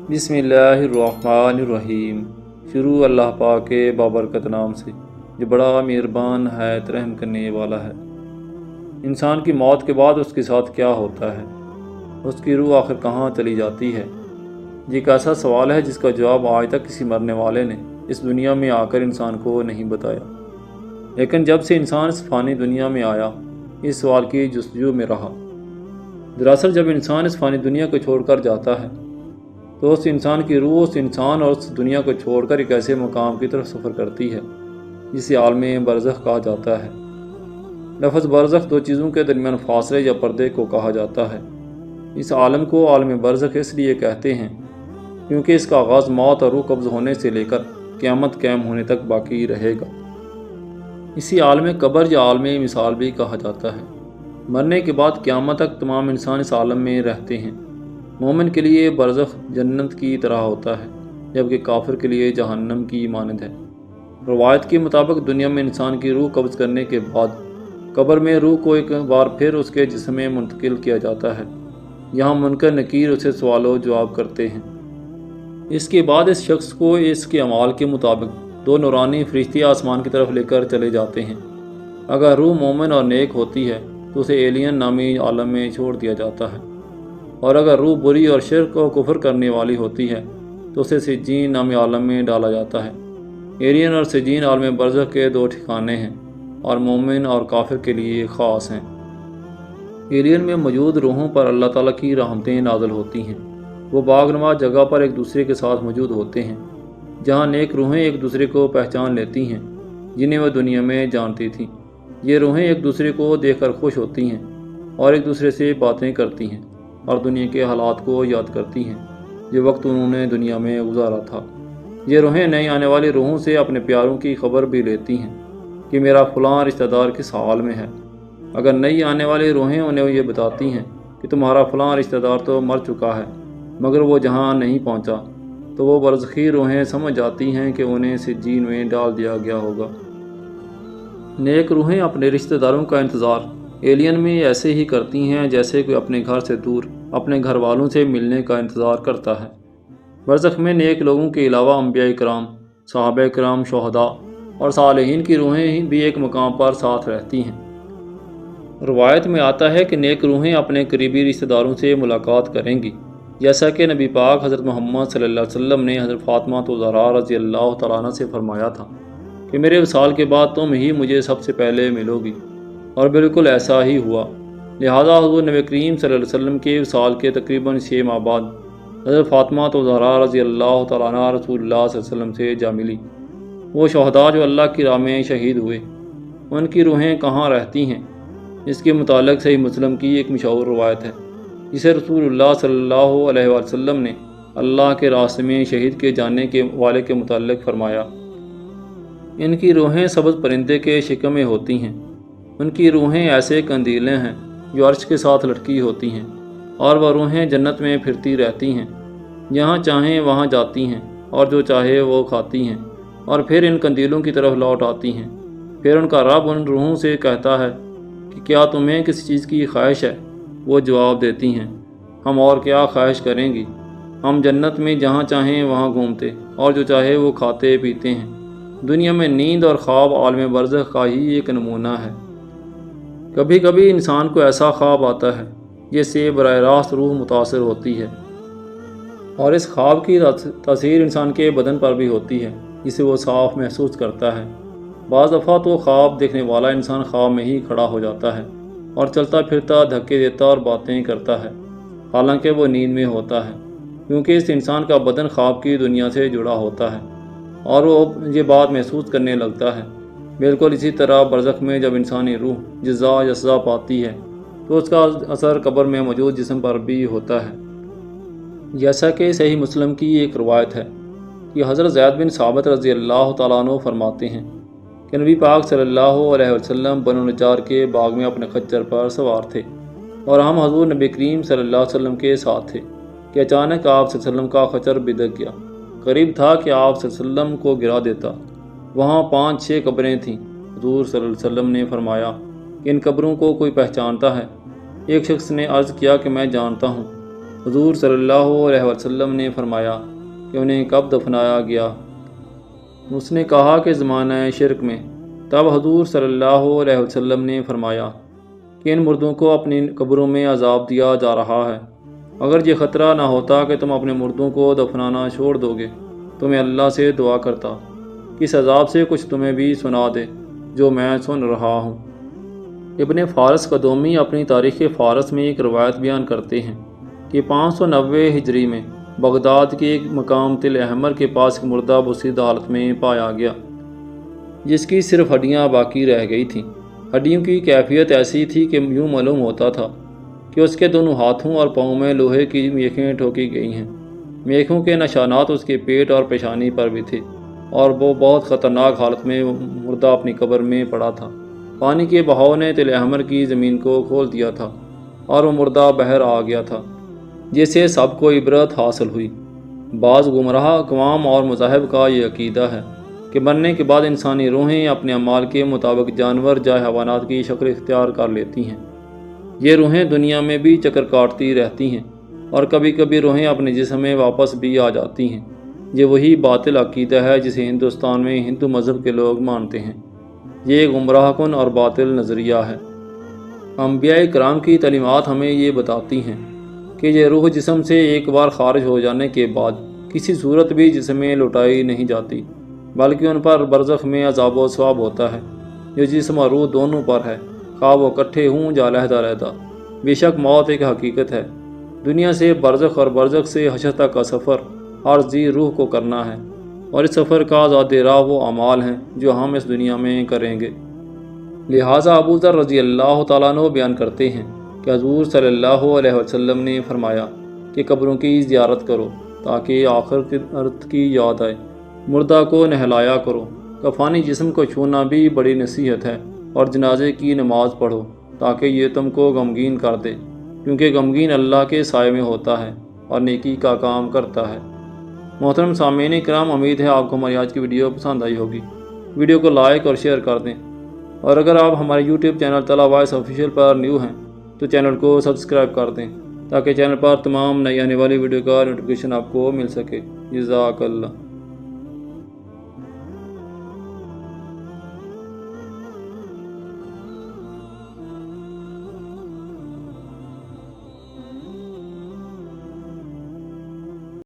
بسم اللہ الرحمن الرحیم۔ شروع اللہ پاک کے بابرکت نام سے جو بڑا مہربان ہے رحم کرنے والا ہے۔ انسان کی موت کے بعد اس کے ساتھ کیا ہوتا ہے؟ اس کی روح آخر کہاں چلی جاتی ہے؟ یہ ایک ایسا سوال ہے جس کا جواب آج تک کسی مرنے والے نے اس دنیا میں آ کر انسان کو نہیں بتایا، لیکن جب سے انسان اس فانی دنیا میں آیا اس سوال کی جستجو میں رہا۔ دراصل جب انسان اس فانی دنیا کو چھوڑ کر جاتا ہے تو اس انسان کی روح اس انسان اور اس دنیا کو چھوڑ کر ایک ایسے مقام کی طرف سفر کرتی ہے جسے عالم برزخ کہا جاتا ہے۔ لفظ برزخ دو چیزوں کے درمیان فاصلے یا پردے کو کہا جاتا ہے۔ اس عالم کو عالم برزخ اس لیے کہتے ہیں کیونکہ اس کا آغاز موت اور روح قبض ہونے سے لے کر قیامت قائم ہونے تک باقی رہے گا۔ اسی عالم قبر یا عالم مثال بھی کہا جاتا ہے۔ مرنے کے بعد قیامت تک تمام انسان اس عالم میں رہتے ہیں۔ مومن کے لیے برزخ جنت کی طرح ہوتا ہے، جبکہ کافر کے لیے جہنم کی مانند ہے۔ روایت کے مطابق دنیا میں انسان کی روح قبض کرنے کے بعد قبر میں روح کو ایک بار پھر اس کے جسم میں منتقل کیا جاتا ہے۔ یہاں منکر نکیر اسے سوال و جواب کرتے ہیں۔ اس کے بعد اس شخص کو اس کے اعمال کے مطابق دو نورانی فرشتے آسمان کی طرف لے کر چلے جاتے ہیں۔ اگر روح مومن اور نیک ہوتی ہے تو اسے ایلین نامی عالم میں چھوڑ دیا جاتا ہے، اور اگر روح بری اور شرک و کفر کرنے والی ہوتی ہے تو اسے سجین نامی عالم میں ڈالا جاتا ہے۔ ایلین اور سجین عالم برزخ کے دو ٹھکانے ہیں اور مومن اور کافر کے لیے خاص ہیں۔ ایلین میں موجود روحوں پر اللہ تعالیٰ کی رحمتیں نازل ہوتی ہیں۔ وہ باغنما جگہ پر ایک دوسرے کے ساتھ موجود ہوتے ہیں، جہاں نیک روحیں ایک دوسرے کو پہچان لیتی ہیں جنہیں وہ دنیا میں جانتی تھیں۔ یہ روحیں ایک دوسرے کو دیکھ کر خوش ہوتی ہیں اور ایک دوسرے سے باتیں کرتی ہیں اور دنیا کے حالات کو یاد کرتی ہیں جو وقت انہوں نے دنیا میں گزارا تھا۔ یہ روحیں نئی آنے والی روحوں سے اپنے پیاروں کی خبر بھی لیتی ہیں کہ میرا فلاں رشتہ دار کس حال میں ہے۔ اگر نئی آنے والی روحیں انہیں یہ بتاتی ہیں کہ تمہارا فلاں رشتہ دار تو مر چکا ہے مگر وہ جہاں نہیں پہنچا، تو وہ برزخی روحیں سمجھ جاتی ہیں کہ انہیں سجین میں ڈال دیا گیا ہوگا۔ نیک روحیں اپنے رشتہ داروں کا انتظار ایلین میں ایسے ہی کرتی ہیں جیسے کوئی اپنے گھر سے دور اپنے گھر والوں سے ملنے کا انتظار کرتا ہے۔ برزخ میں نیک لوگوں کے علاوہ انبیاء کرام، صحابہ کرام، شہداء اور صالحین کی روحیں بھی ایک مقام پر ساتھ رہتی ہیں۔ روایت میں آتا ہے کہ نیک روحیں اپنے قریبی رشتہ داروں سے ملاقات کریں گی، جیسا کہ نبی پاک حضرت محمد صلی اللہ علیہ وسلم نے حضرت فاطمہ الزہراء رضی اللہ تعالیٰ عنہ سے فرمایا تھا کہ میرے وصال کے بعد تم ہی مجھے سب سے پہلے ملو گی، اور بالکل ایسا ہی ہوا۔ لہذا حضور نبی کریم صلی اللہ علیہ وسلم کے وصال کے تقریباً 6 ماہ بعد حضرت فاطمہ الزہراء رضی اللہ تعالیٰ عنہ رسول اللہ صلی اللہ علیہ وسلم سے جا ملی۔ وہ شہداء جو اللہ کی راہ میں شہید ہوئے، ان کی روحیں کہاں رہتی ہیں؟ اس کے متعلق صحیح مسلم کی ایک مشہور روایت ہے جسے رسول اللہ صلی اللہ علیہ وسلم نے اللہ کے راستے میں شہید کے جانے کے والے کے متعلق فرمایا، ان کی روحیں سبز پرندے کے شکم میں ہوتی ہیں۔ ان کی روحیں ایسے قندیلیں ہیں جو عرش کے ساتھ لٹکی ہوتی ہیں، اور وہ روحیں جنت میں پھرتی رہتی ہیں، جہاں چاہیں وہاں جاتی ہیں اور جو چاہے وہ کھاتی ہیں، اور پھر ان قندیلوں کی طرف لوٹ آتی ہیں۔ پھر ان کا رب ان روحوں سے کہتا ہے کہ کیا تمہیں کسی چیز کی خواہش ہے؟ وہ جواب دیتی ہیں، ہم اور کیا خواہش کریں گی، ہم جنت میں جہاں چاہیں وہاں گھومتے اور جو چاہے وہ کھاتے پیتے ہیں۔ دنیا میں نیند اور خواب عالم برزخ کا ہی ایک نمونہ ہے۔ کبھی کبھی انسان کو ایسا خواب آتا ہے جس سے براہ راست روح متاثر ہوتی ہے، اور اس خواب کی تاثیر انسان کے بدن پر بھی ہوتی ہے جسے وہ صاف محسوس کرتا ہے۔ بعض دفعہ تو خواب دیکھنے والا انسان خواب میں ہی کھڑا ہو جاتا ہے اور چلتا پھرتا دھکے دیتا اور باتیں کرتا ہے، حالانکہ وہ نیند میں ہوتا ہے، کیونکہ اس انسان کا بدن خواب کی دنیا سے جڑا ہوتا ہے اور وہ یہ بات محسوس کرنے لگتا ہے۔ بالکل اسی طرح برزخ میں جب انسانی روح جزا یا سزا پاتی ہے تو اس کا اثر قبر میں موجود جسم پر بھی ہوتا ہے۔ جیسا کہ صحیح مسلم کی ایک روایت ہے کہ حضرت زید بن ثابت رضی اللہ تعالیٰ عنہ فرماتے ہیں کہ نبی پاک صلی اللہ علیہ وسلم بنو نجار کے باغ میں اپنے خچر پر سوار تھے اور ہم حضور نبی کریم صلی اللہ علیہ وسلم کے ساتھ تھے کہ اچانک آپ صلی اللہ علیہ وسلم کا خچر بدک گیا۔ قریب تھا کہ آپ صلی اللہ علیہ وسلم کو گرا دیتا۔ وہاں 5-6 قبریں تھیں۔ حضور صلی اللہ علیہ وسلم نے فرمایا کہ ان قبروں کو کوئی پہچانتا ہے؟ ایک شخص نے عرض کیا کہ میں جانتا ہوں۔ حضور صلی اللہ علیہ وسلم نے فرمایا کہ انہیں کب دفنایا گیا؟ اس نے کہا کہ زمانہ شرک میں۔ تب حضور صلی اللہ علیہ وسلم نے فرمایا کہ ان مردوں کو اپنی قبروں میں عذاب دیا جا رہا ہے۔ اگر یہ خطرہ نہ ہوتا کہ تم اپنے مردوں کو دفنانا چھوڑ دو گے تو میں اللہ سے دعا کرتا کہ اس عذاب سے کچھ تمہیں بھی سنا دے جو میں سن رہا ہوں۔ ابن فارس قدومی اپنی تاریخ فارس میں ایک روایت بیان کرتے ہیں کہ 590 ہجری میں بغداد کے ایک مقام تل احمر کے پاس ایک مردہ بصید حالت میں پایا گیا جس کی صرف ہڈیاں باقی رہ گئی تھیں۔ ہڈیوں کی کیفیت ایسی تھی کہ یوں معلوم ہوتا تھا کہ اس کے دونوں ہاتھوں اور پاؤں میں لوہے کی میخیں ٹھوکی گئی ہیں۔ میخوں کے نشانات اس کے پیٹ اور پیشانی پر بھی تھے اور وہ بہت خطرناک حالت میں مردہ اپنی قبر میں پڑا تھا۔ پانی کے بہاؤ نے تل احمر کی زمین کو کھول دیا تھا اور وہ مردہ بہر آ گیا تھا، جس سے سب کو عبرت حاصل ہوئی۔ بعض گمراہ اقوام اور مذاہب کا یہ عقیدہ ہے کہ مرنے کے بعد انسانی روحیں اپنے اعمال کے مطابق جانور یا حیوانات کی شکل اختیار کر لیتی ہیں۔ یہ روحیں دنیا میں بھی چکر کاٹتی رہتی ہیں اور کبھی کبھی روحیں اپنے جسم میں واپس بھی آ جاتی ہیں۔ یہ وہی باطل عقیدہ ہے جسے ہندوستان میں ہندو مذہب کے لوگ مانتے ہیں۔ یہ گمراہ کن اور باطل نظریہ ہے۔ انبیاء کرام کی تعلیمات ہمیں یہ بتاتی ہیں کہ یہ روح جسم سے ایک بار خارج ہو جانے کے بعد کسی صورت بھی جسم میں لوٹائی نہیں جاتی، بلکہ ان پر برزخ میں عذاب و ثواب ہوتا ہے جو جسم اور روح دونوں پر ہے، خواہ وہ اکٹھے ہوں یا علیحدہ علیحدہ۔ بے شک موت ایک حقیقت ہے۔ دنیا سے برزخ اور برزخ سے حشر تک کا سفر ہر ذی روح کو کرنا ہے، اور اس سفر کا آزاد راہ وہ اعمال ہیں جو ہم اس دنیا میں کریں گے۔ لہٰذا ابو ذر رضی اللہ تعالیٰ عنہ بیان کرتے ہیں کہ حضور صلی اللہ علیہ وسلم نے فرمایا کہ قبروں کی زیارت کرو تاکہ آخرت کی یاد آئے، مردہ کو نہلایا کرو، کفانی جسم کو چھونا بھی بڑی نصیحت ہے، اور جنازے کی نماز پڑھو تاکہ یہ تم کو غمگین کر دے، کیونکہ غمگین اللہ کے سائے میں ہوتا ہے اور نیکی کا کام کرتا ہے۔ محترم سامعین کرام، امید ہے آپ کو ہماری آج کی ویڈیو پسند آئی ہوگی۔ ویڈیو کو لائک اور شیئر کر دیں، اور اگر آپ ہمارے یوٹیوب چینل طلع وائس آفیشیل پر نیو ہیں تو چینل کو سبسکرائب کر دیں تاکہ چینل پر تمام نئی آنے والی ویڈیو کا نوٹیفیکیشن آپ کو مل سکے۔ جزاک اللہ۔